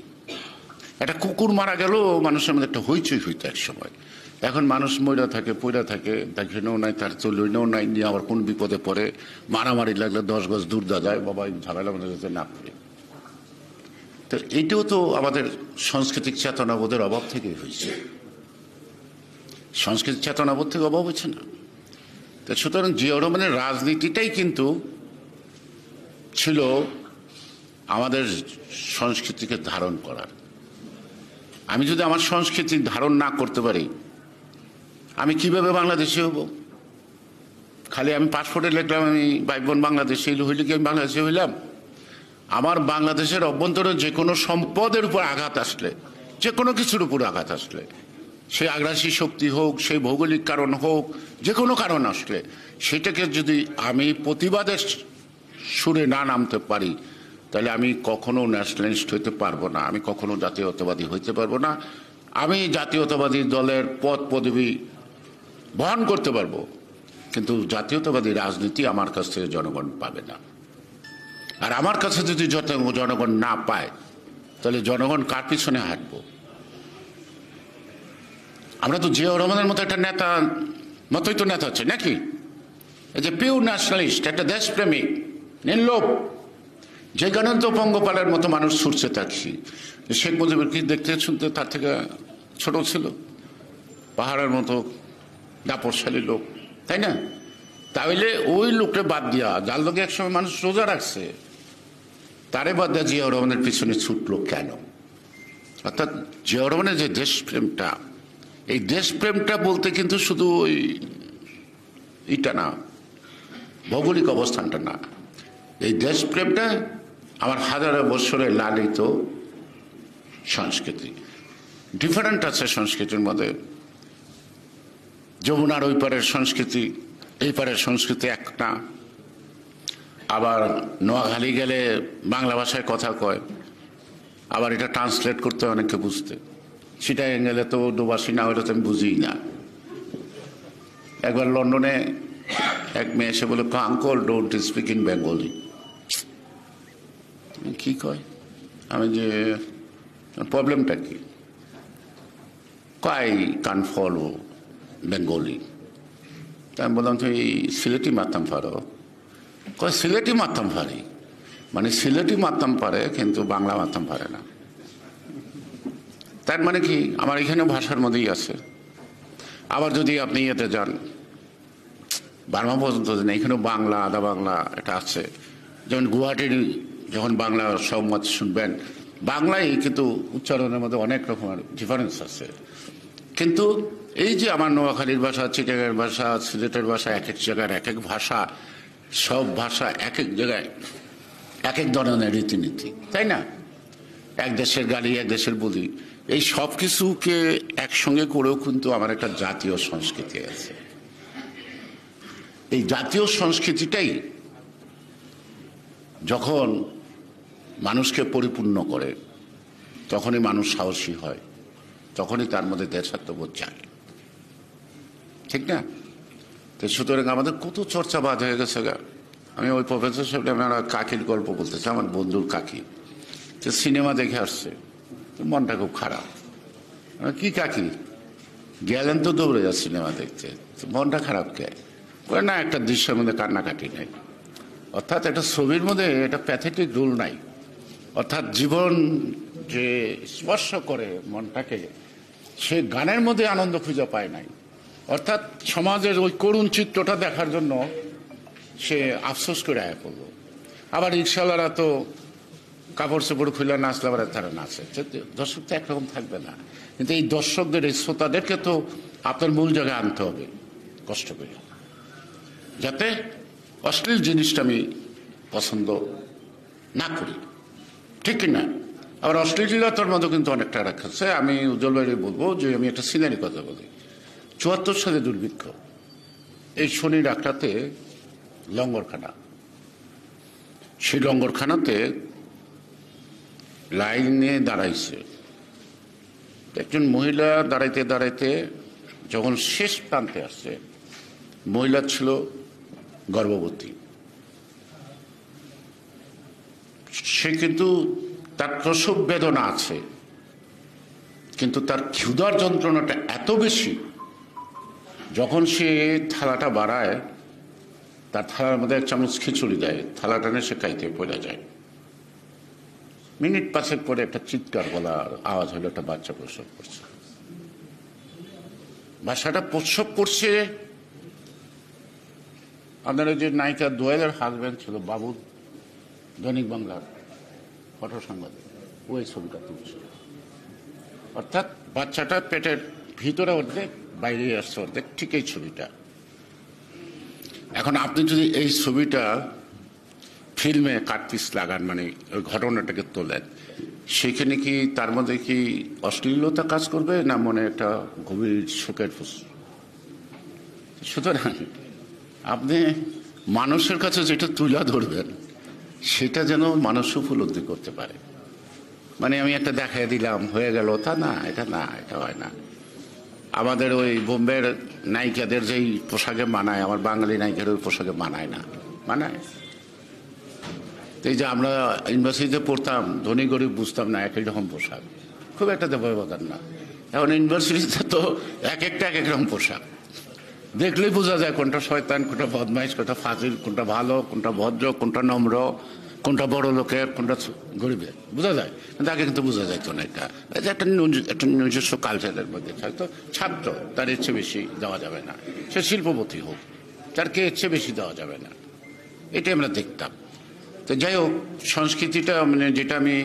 S1: একটা কুকুর মারা গেল, মানুষের মধ্যে একটা হইচই হইতো এক সময়। এখন মানুষ মইরা থাকে, পইরা থাকে, দেখেও নাই, তার চলইনেও নাই, নিয়ে আবার কোন বিপদে পড়ে, মারামারি লাগলে ১০ গজ দূর দা যায়, বাবা ঝামেলা মনে যাতে না পড়ে। তো এইটাও তো আমাদের সাংস্কৃতিক চেতনাবোধের অভাব থেকেই হয়েছে। সাংস্কৃতিক চেতনাবোধ থেকে অভাব হচ্ছে না। তো সুতরাং জিয়াউর রহমানের রাজনীতিটাই কিন্তু ছিল আমাদের সংস্কৃতিকে ধারণ করার। আমি যদি আমার সংস্কৃতি ধারণ না করতে পারি, আমি কিভাবে বাংলাদেশি হব? খালি আমি পাসপোর্টে লিখলাম আমি ভাই বোন বাংলাদেশি, হইলে কি আমি বাংলাদেশি হইলাম? আমার বাংলাদেশের অভ্যন্তরে যে কোনো সম্পদের উপর আঘাত আসলে, যে কোনো কিছুর উপর আঘাত আসলে, সে আগ্রাসী শক্তি হোক, সে ভৌগোলিক কারণ হোক, যে কোনো কারণ আসলে, সেটাকে যদি আমি প্রতিবাদের সুরে না নামতে পারি, তাহলে আমি কখনো ন্যাশনালিস্ট হইতে পারবো না, আমি কখনো জাতীয়তাবাদী হইতে পারবো না। আমি জাতীয়তাবাদী দলের পদ পদবি বহন করতে পারবো, কিন্তু জাতীয়তাবাদী রাজনীতি আমার কাছ থেকে জনগণ পাবে না। আর আমার কাছে যদি জনগণ না পায় তাহলে জনগণ কার পিছনে হাঁটবো? আমরা তো জিয়াউর রহমানের মতো একটা নেতা মতোই তো নেতা হচ্ছে নাকি? এই যে পিওর ন্যাশনালিস্ট, একটা দেশপ্রেমিক নির্লোভ, যে গণন্ত পঙ্গপালের মতো মানুষ ছুটছে থাকছি। শেখ মুজিবের কি দেখতে শুনতে তার থেকে ছোট ছিল? পাহাড়ের মতো দাপটশালী লোক, তাই না? তাহলে ওই লোকটা বাদ দিয়া, যার লোকে একসময় মানুষ রোজা রাখছে, তারে বাদ দেওয়া জিয়াউর রহমানের পিছনে ছুটলো কেন? অর্থাৎ জিয়াউর রহমানের যে দেশপ্রেমটা, এই দেশপ্রেমটা বলতে কিন্তু শুধু ওই ইটা না, ভৌগোলিক অবস্থানটা না, এই দেশপ্রেমটা আমার হাজারো বছরের লালিত সংস্কৃতি। ডিফারেন্ট আছে সংস্কৃতির মধ্যে, যমুনার ওই পারের সংস্কৃতি এই পারের সংস্কৃতি এক না। আবার নোয়াখালী গেলে বাংলা ভাষায় কথা কয়, আবার এটা ট্রান্সলেট করতে অনেককে বুঝতে। সেটাই গেলে তো উর্দুভাষী না হলে তো আমি বুঝি না। একবার লন্ডনে এক মেয়ে এসে বলে, uncle don't speak in Bengali. কি কয়? আমি যে প্রবলেমটা কি? আই কান ফলো বেঙ্গলি। তা আমি বললাম, তুই সিলেটি মারতাম পারো? কয় সিলেটি মারতাম পারি, মানে সিলেটি মারতাম পারে কিন্তু বাংলা মারতাম পারে না। তার মানে কি আমার এখানে ভাষার মধ্যেই আছে। আবার যদি আপনি ইয়েতে যান, বার্মা পর্যন্ত এখানেও বাংলা আধা বাংলা এটা আছে। যেমন গুয়াহাটির যখন বাংলা সংবাদ শুনবেন, বাংলায় কিন্তু উচ্চারণের মধ্যে অনেক রকমের ডিফারেন্স আছে। কিন্তু এই যে আমার নোয়াখালীর ভাষা, চিটাগাঁয়ের ভাষা, সিলেটের ভাষা, এক এক জায়গার এক এক ভাষা, সব ভাষা এক এক জায়গায় এক এক ধরনের রীতিনীতি, তাই না? এক দেশের গালি এক দেশের বলি, এই সব কিছুকে একসঙ্গে করেও কিন্তু আমার একটা জাতীয় সংস্কৃতি আছে। এই জাতীয় সংস্কৃতিটাই যখন মানুষকে পরিপূর্ণ করে, তখনই মানুষ সাহসী হয়, তখনই তার মধ্যে দেশাত্মবোধ জাগে, ঠিক না? তো সুতরাং আমাদের কত চর্চাবাদ হয়ে গেছে গা। আমি ওই প্রফেসর সাহেব আমরা কাকির গল্প বলতেছি, আমার বন্ধুর কাকি, যে সিনেমা দেখে আসছে, মনটা খুব খারাপ। কি কাকি গেলেন তো দৌড়ে যা সিনেমা দেখতে, মনটা খারাপ কে? না, একটা দৃশ্যের মধ্যে কান্নাকাটি নেই। অর্থাৎ একটা ছবির মধ্যে একটা প্যাথেটিক রোল নাই। অর্থাৎ জীবন যে স্পর্শ করে মনটাকে, সে গানের মধ্যে আনন্দ খুঁজে পায় নাই। অর্থাৎ সমাজের ওই করুণ চিত্রটা দেখার জন্য সে আফসোস করে আয়া পড়ল। আবার রিক্সাওয়ালারা তো কাপড় চোপড় খুলে নাচলে আবার তারা নাচে। দর্শক তো একরকম থাকবে না, কিন্তু এই দর্শকদের এই শ্রোতাদেরকে তো আপনার মূল জায়গায় আনতে হবে কষ্ট করে, যাতে অশ্লীল জিনিসটা আমি পছন্দ না করি, ঠিক না? আবার অশ্লীলতার মধ্যে কিন্তু অনেকটা রাখাচ্ছে। আমি উজ্জ্বল ভাইরে বলবো যে আমি একটা সিনারি কথা বলি। ৭৪ সালে দুর্ভিক্ষ, এই শনির একটাতে লঙ্গরখানা, সেই লঙ্গরখানাতে লাইনে দাঁড়াইছে একজন মহিলা। দাঁড়াইতে দাঁড়াইতে যখন শেষ প্রান্তে আসছে, মহিলা ছিল গর্ভবতী। সে কিন্তু তার প্রসব বেদনা আছে, কিন্তু তার ক্ষুধার যন্ত্রণাটা এত বেশি, যখন সে থালাটা বাড়ায়, তার থালার মধ্যে এক চামচ খিচুড়ি দেয়, থালাটা নিয়ে সে খাইতে পড়ে যায়। মিনিট ৫ পরে একটা চিৎকার বলার আওয়াজ হলো, একটা বাচ্চা প্রসব করছে। বাচ্চাটা প্রসব করছে। আপনার যে নায়িকা দোয়েলের হাজব্যান্ড ছিল বাবু, দৈনিক বাংলার ফটো সাংবাদিক, ওই ছবিটা তুলছে। অর্থাৎ বাচ্চাটা পেটের ভিতরে অর্ধেক, বাইরে আসছে অর্ধেক, ঠিক এই ছবিটা। এখন আপনি যদি এই ছবিটা ফিল্মে কাটপিস লাগান, মানে ওই ঘটনাটাকে তোলেন, সেখানে কি তার মধ্যে কি অশ্লীলতা কাজ করবে, না মনে একটা গভীর শোকের প্রশ্ন? সুতরাং আপনি মানুষের কাছে যেটা তুলে ধরবেন, সেটা যেন মানুষ উপলব্ধি করতে পারে। মানে আমি একটা দেখাই দিলাম হয়ে গেল, তা না, এটা না, এটা হয় না। আমাদের ওই বোম্বের নায়িকাদের যেই পোশাকে মানায়, আমার বাঙালি নায়িকার ওই পোশাকে মানায় না, মানায়। এই যে আমরা ইউনিভার্সিটিতে পড়তাম, ধনী গরিব বুঝতাম না, একই রকম পোশাক, খুব একটা তো ব্যবধান না। এখন ইউনিভার্সিটিতে তো এক এক রকম পোশাক, দেখলেই বোঝা যায় কোনটা শয়তান, কোনটা বদমাইশ, কোনটা ফাজিল, কোনটা ভালো, কোনটা ভদ্র, কোনটা নম্র, কোনটা বড় লোকের, কোনটা গরিবের, বোঝা যায়। কিন্তু আগে কিন্তু বোঝা যাইতো না। এটা একটা নিজস্ব কালচারের মধ্যে থাকতো। ছাত্র, তার ইচ্ছে বেশি দেওয়া যাবে না, সে শিল্পপতি হোক, তার কে ইচ্ছে বেশি দেওয়া যাবে না, এটাই আমরা দেখতাম। তো যাই হোক, সংস্কৃতিটা মানে যেটা আমি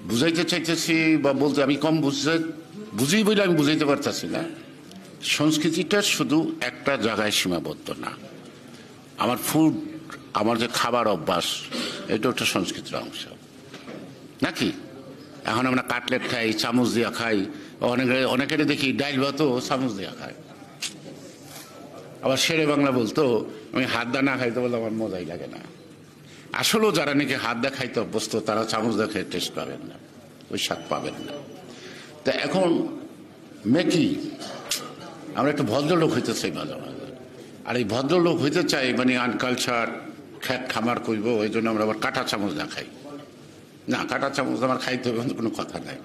S1: বুঝাইতে চাইতেছি বা বলতে, আমি কম বুঝি বলে আমি বুঝাইতে পারতেছি না। সংস্কৃতিটা শুধু একটা জায়গায় সীমাবদ্ধ না। আমার ফুড, আমার যে খাবার অভ্যাস, এটা একটা সংস্কৃতির অংশ নাকি? এখন আমরা কাটলেট খাই, চামচ দিয়া খাই, অনেকের দেখি ডাইল ভাতও চামচ দিয়া খায়। আবার শেরে বাংলা বলতো আমি হাত দা না খাইতে বলে আমার মজাই লাগে না। আসলেও যারা নাকি হাত দা খাইতে অভ্যস্ত, তারা চামচ দা খেয়ে টেস্ট পাবেন না, ওই স্বাদ পাবেন না। তা এখন মেকি আমরা একটু ভদ্রলোক হইতে চাই মাঝে মাঝে, আর এই ভদ্রলোক হইতে চাই মানে আনকালচার, খ্যাত খামার করব, ওই জন্য আমরা আবার কাঁটা চামচ না খাই। না, কাঁটা চামচ আমার খাইতে হবে কোনো কথা নাই।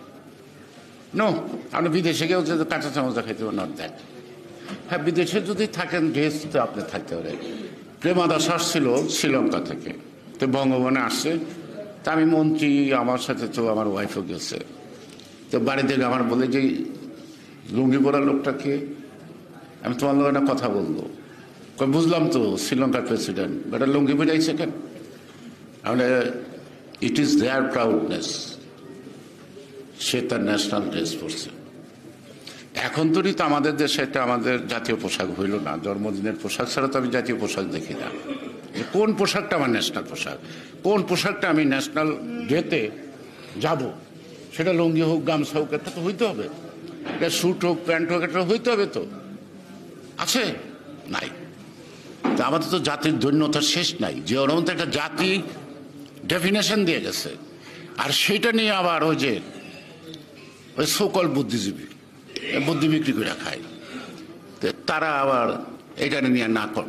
S1: নো, আপনি বিদেশে গিয়েও যদি কাঁটা চামচ খাইতে হবে, নট দ্যাট। হ্যাঁ, বিদেশে যদি থাকেন ড্রেস তো আপনি থাকতে পারে। প্রেমাদাস আসছিল শ্রীলঙ্কা থেকে, তো বঙ্গভবনে আসছে। তা আমি মন্ত্রী, আমার সাথে তো আমার ওয়াইফও গেছে। তো বাড়িতে আমার বলে যে লুঙ্গি পরা লোকটা কে, আমি তোমার লোক একটা কথা বলবো। বুঝলাম তো শ্রীলঙ্কার প্রেসিডেন্ট, বেটা লুঙ্গি পরাইছে কেন? আমরা ইট ইজ দেয়ার প্রাউডনেস, সে তার ন্যাশনাল ড্রেস পরছে। এখন তো আমাদের দেশে এটা আমাদের জাতীয় পোশাক হইল না। জন্মদিনের পোশাক ছাড়া তো আমি জাতীয় পোশাক দেখি না। কোন পোশাকটা আমার ন্যাশনাল পোশাক, কোন পোশাকটা আমি ন্যাশনাল ডেতে যাব, সেটা লুঙ্গি হোক, গামছা হোক, এটা তো হইতে হবে। এটা স্যুট হোক, প্যান্ট হোক, এটা হইতে হবে। তো আছে নাই? তা আমাদের তো জাতির ধন্যতার শেষ নাই, যে ওর মধ্যে একটা জাতি ডেফিনেশন দিয়ে গেছে। আর সেটা নিয়ে আবার ওই যে ওই সকল বুদ্ধিজীবী বুদ্ধি বিক্রি করে খায়, তারা আবার এটা নিয়ে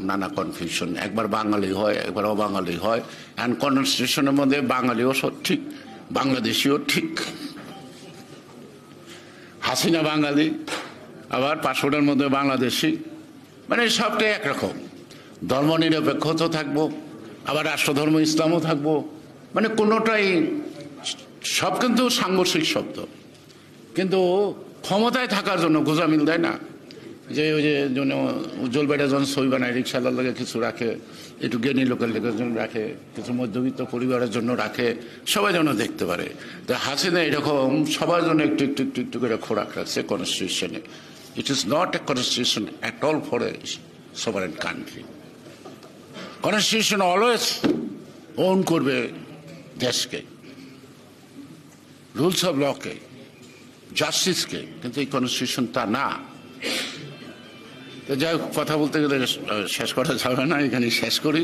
S1: নানা কনফিউশন। একবার বাঙালি হয়, একবার অবাঙালি হয়। অ্যান্ড কনস্টিটিউশনের মধ্যে বাঙালিও ঠিক, বাংলাদেশিও ঠিক। হাসিনা বাঙালি, আবার পাসপোর্টের মধ্যে বাংলাদেশি, মানে সবটাই একরকম। ধর্ম নিরপেক্ষ তো থাকবো, আবার রাষ্ট্রধর্ম ইসলামও থাকবো, মানে কোনোটাই সব কিন্তু সাংঘর্ষিক শব্দ। কিন্তু ক্ষমতায় থাকার জন্য গোজামিল দেয় না, যে ওই যে উজ্জ্বল বেটা যখন সই বানায়, রিক্সালার লাগে কিছু রাখে, একটু জ্ঞানী লোকের লেগের জন্য রাখে, কিছু মধ্যবিত্ত পরিবারের জন্য রাখে, সবাই যেন দেখতে পারে। তো হাসিনা এরকম সবার জন্য একটু একটু একটু একটু করে খোরাক রাখছে কনস্টিটিউশনে। It is not a constitution at all for a sovereign country. Constitution always own করবে দেশকে, রুলস অফ লকে, জাস্টিসকে, কিন্তু এই কনস্টিটিউশন তা না। তো যাই হোক, কথা বলতে গেলে শেষ করা যাবে না, এখানে শেষ করি।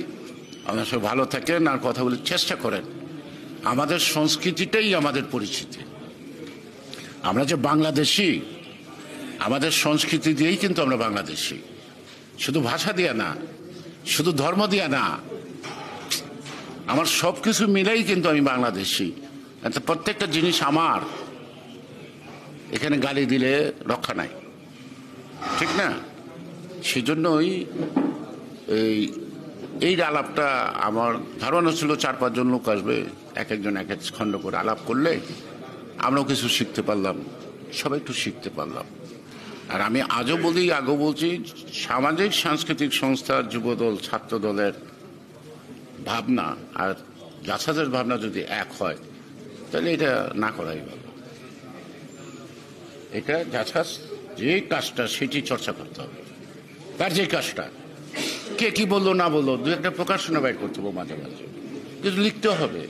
S1: আপনারা সব ভালো থাকেন আর কথা বলে চেষ্টা করেন। আমাদের সংস্কৃতিটাই আমাদের পরিচিতি। আমরা যে বাংলাদেশি, আমাদের সংস্কৃতি দিয়েই কিন্তু আমরা বাংলাদেশি। শুধু ভাষা দিয়া না, শুধু ধর্ম দিয়া না, আমার সব কিছু মিলেই কিন্তু আমি বাংলাদেশি। প্রত্যেকটা জিনিস আমার। এখানে গালি দিলে রক্ষা নাই, ঠিক না? সেজন্যই এই আলাপটা আমার ধারণা ছিল 4-5 জন লোক আসবে, এক একজন এক এক খণ্ড করে আলাপ করলে আমরাও কিছু শিখতে পারলাম, সবাই একটু শিখতে পারলাম। আর আমি আজও বলি, আগেও বলছি, সামাজিক সাংস্কৃতিক সংস্থা, যুবদল, ছাত্র দলের ভাবনা আর জাসাজের ভাবনা যদি এক হয়, তাহলে এটা না করাই ভালো। এটা জাসাজ যে কাজটা সেটি চর্চা করতে হবে। তার যে কাজটা কে কি বললো না বললো, দু একটা প্রকাশনা বাইর করতে হবে মাঝে মাঝে, কিন্তু লিখতে হবে।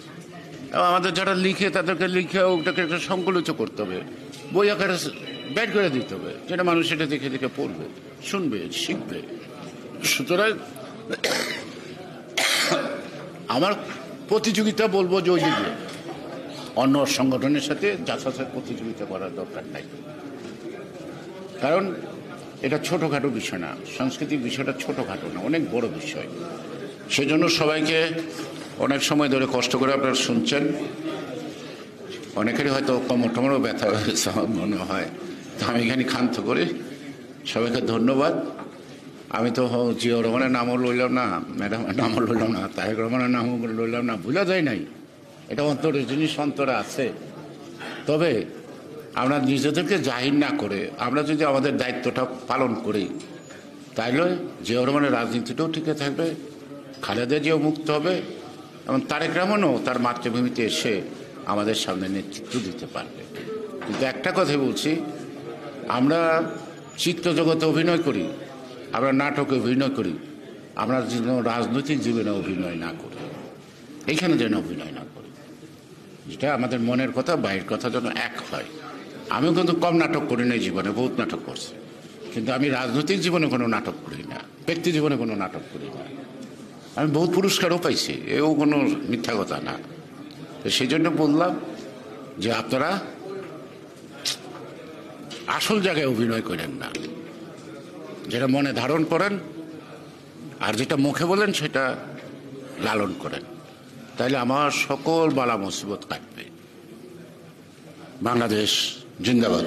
S1: এবং আমাদের যারা লিখে তাদেরকে লিখে ওটাকে একটা সংকলিত করতে হবে, বই আকারে বের করে দিতে হবে, যেটা মানুষ এটা দেখে দেখে পড়বে, শুনবে, শিখবে। সুতরাং আমার প্রতিযোগিতা বলবো যে ওই দিকে অন্য সংগঠনের সাথে জাসাসের প্রতিযোগিতা করার দরকার নাই। কারণ এটা ছোটোখাটো বিষয় না, সাংস্কৃতিক বিষয়টা ছোটোখাটো না, অনেক বড় বিষয়। সেজন্য সবাইকে অনেক সময় ধরে কষ্ট করে আপনারা শুনছেন, অনেকেরই হয়তো কোমর টোমরও ব্যথা হয়েছে আমার মনে হয়। তো আমি এখানে ক্ষান্ত করি, সবাইকে ধন্যবাদ। আমি তো জিয়াউর রহমানের নামও লইলাম না, ম্যাডামের নামও লইলাম না, তারেক রহমানের নামও লইলাম না, ভুলা যায় নাই, এটা অন্তরের জিনিস অন্তরে আছে। তবে আমরা নিজেদেরকে জাহির না করে আমরা যদি আমাদের দায়িত্বটা পালন করি, তাইলে জিয়াউর রহমানের রাজনীতিটাও টিকে থাকবে, খালেদা জিয়াও মুক্ত হবে, এবং তারেক রহমানও তার মাতৃভূমিতে এসে আমাদের সামনে নেতৃত্ব দিতে পারবে। কিন্তু একটা কথাই বলছি, আমরা চিত্রজগতে অভিনয় করি, আমরা নাটকে অভিনয় করি, আমরা যেন রাজনৈতিক জীবনে অভিনয় না করি, এইখানে যেন অভিনয় না করি, যেটা আমাদের মনের কথা বাইরের কথা যেন এক হয়। আমিও কিন্তু কম নাটক করি না জীবনে, বহুত নাটক করছি, কিন্তু আমি রাজনৈতিক জীবনে কোনো নাটক করি না, ব্যক্তি জীবনে কোনো নাটক করি না। আমি বহুত পুরস্কারও পাইছি, এও কোনো মিথ্যা কথা না। তো সেই জন্য বললাম যে আপনারা আসল জায়গায় অভিনয় করেন না, যেটা মনে ধারণ করেন আর যেটা মুখে বলেন সেটা লালন করেন, তাইলে আমার সকল বালা মুসিবত কাটবে। বাংলাদেশ জিন্দাবাদ।